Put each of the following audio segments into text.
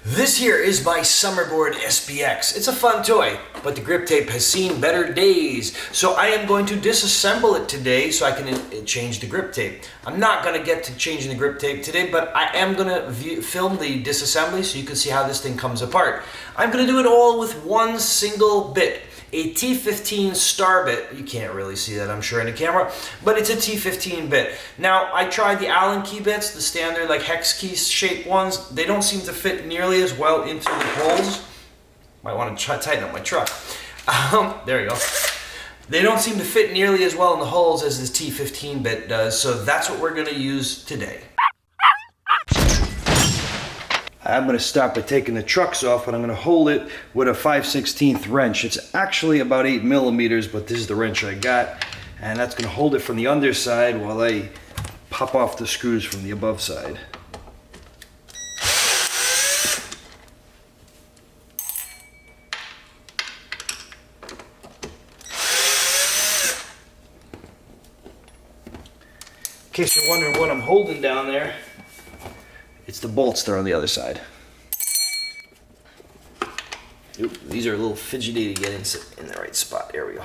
This here is my Summerboard SBX. It's a fun toy, but the grip tape has seen better days. So I am going to disassemble it today so I can change the grip tape. I'm not going to get to changing the grip tape today, but I am going to film the disassembly so you can see how this thing comes apart. I'm going to do it all with one single bit. A T15 star bit. You can't really see that, I'm sure, in the camera, but it's a T15 bit. Now, I tried the Allen key bits, the standard like hex key shaped ones. They don't seem to fit nearly as well into the holes. Might want to try tighten up my truck. There you go. They don't seem to fit nearly as well in the holes as this T15 bit does, so that's what we're going to use today. I'm going to start by taking the trucks off, but I'm going to hold it with a 5/16 wrench. It's actually about 8 millimeters, but this is the wrench I got. And that's going to hold it from the underside while I pop off the screws from the above side. In case you're wondering what I'm holding down there, it's the bolts that are on the other side. Oop, these are a little fidgety to get in the right spot. There we go.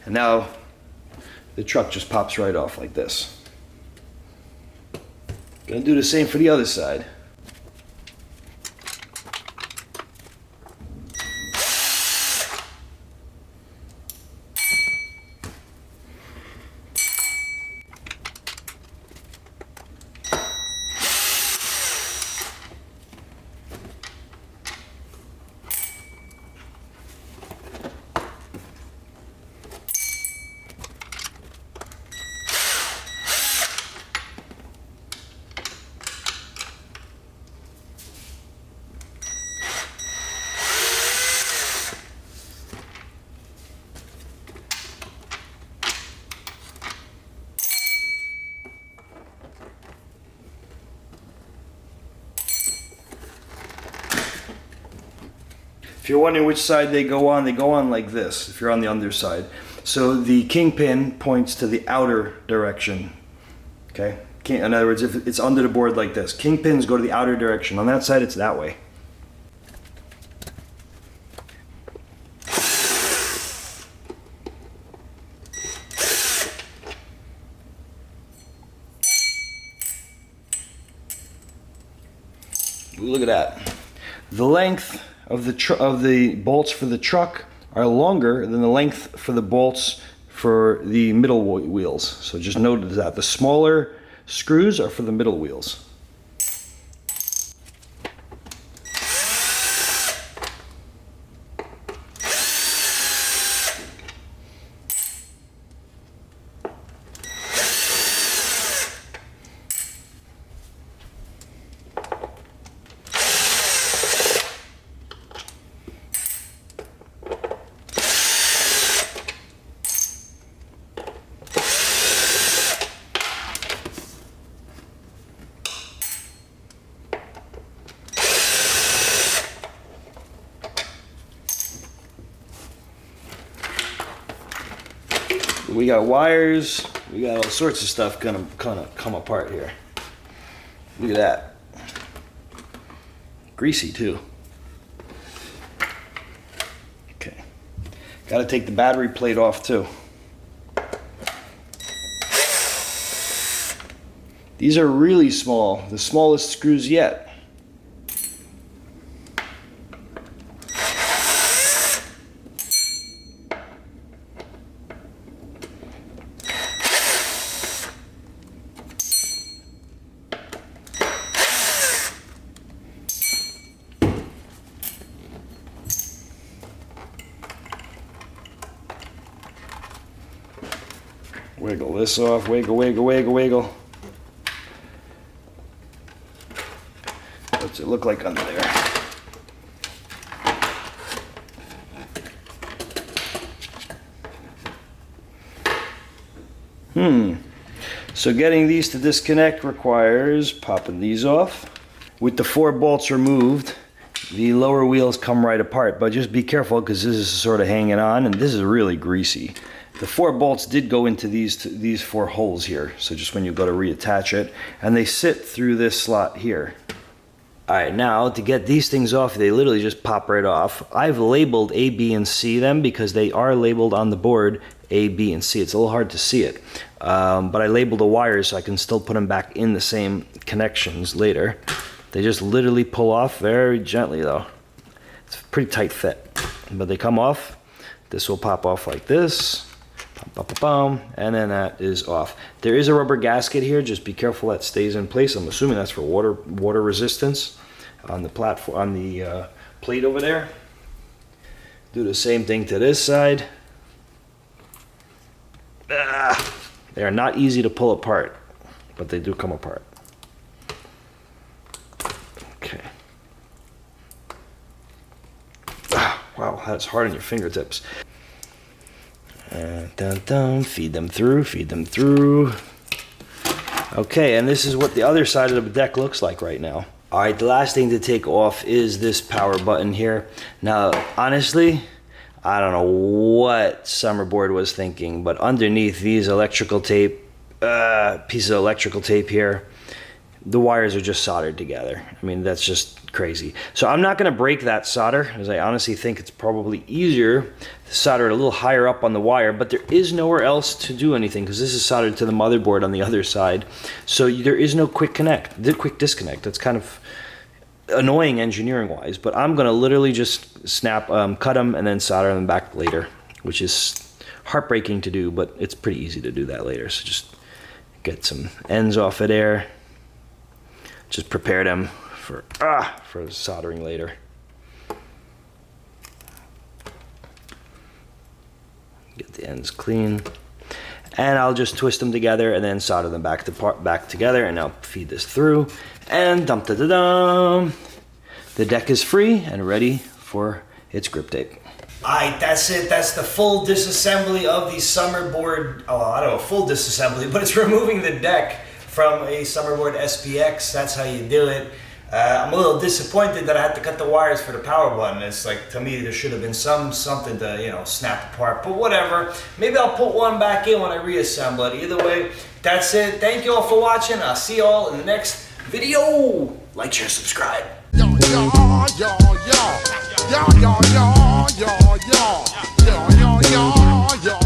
And now the truck just pops right off like this. Gonna do the same for the other side. If you're wondering which side they go on like this if you're on the underside. So the kingpin points to the outer direction. Okay? In other words, if it's under the board like this, kingpins go to the outer direction. On that side, it's that way. Look at that. The length of the bolts for the truck are longer than the length for the bolts for the middle wheels. So just note that the smaller screws are for the middle wheels. We got wires, we got all sorts of stuff gonna come apart here. Look at that. Greasy too. Okay. Gotta take the battery plate off too. These are really small, the smallest screws yet. Wiggle this off, wiggle, wiggle, wiggle, wiggle. What's it look like under there? So getting these to disconnect requires popping these off. With the 4 bolts removed, the lower wheels come right apart, but just be careful because this is sort of hanging on and this is really greasy. The 4 bolts did go into these 4 holes here, so just when you go to reattach it, and they sit through this slot here. Alright, now to get these things off, they literally just pop right off. I've labeled A, B, and C them because they are labeled on the board A, B, and C. It's a little hard to see it, but I labeled the wires so I can still put them back in the same connections later. They just literally pull off very gently though. It's a pretty tight fit, but they come off. This will pop off like this. And then that is off. There is a rubber gasket here. Just be careful that stays in place. I'm assuming that's for water resistance on the platform, on the plate over there. Do the same thing to this side. They are not easy to pull apart, but they do come apart. Okay. Wow, that's hard on your fingertips. Feed them through. Okay, and this is what the other side of the deck looks like right now. All right, the last thing to take off is this power button here. Now, honestly, I don't know what Summerboard was thinking, but underneath these electrical tape, pieces of electrical tape here, the wires are just soldered together. I mean, that's just crazy. So I'm not gonna break that solder, as I honestly think it's probably easier to solder it a little higher up on the wire, but there is nowhere else to do anything because this is soldered to the motherboard on the other side. So there is no quick disconnect. That's kind of annoying engineering wise, but I'm gonna literally just cut them and then solder them back later, which is heartbreaking to do, but it's pretty easy to do that later. So just get some ends off of there. Just prepare them for soldering later. Get the ends clean, and I'll just twist them together and then solder them back together, and I'll feed this through, and dum-da-da-dum. The deck is free and ready for its grip tape. Alright, that's it. That's the full disassembly of the Summerboard. Oh, I don't know, full disassembly, but it's removing the deck from a Summerboard SBX. That's how you do it. I'm a little disappointed that I had to cut the wires for the power button. It's like, to me, there should have been something to, you know, snap apart, but whatever. Maybe I'll put one back in when I reassemble it. Either way, that's it. Thank you all for watching. I'll see you all in the next video. Like, share, subscribe. Yo, yo, yo, yo, yo, yo, yo, yo, yo, yo, yo, yo, yo, yo.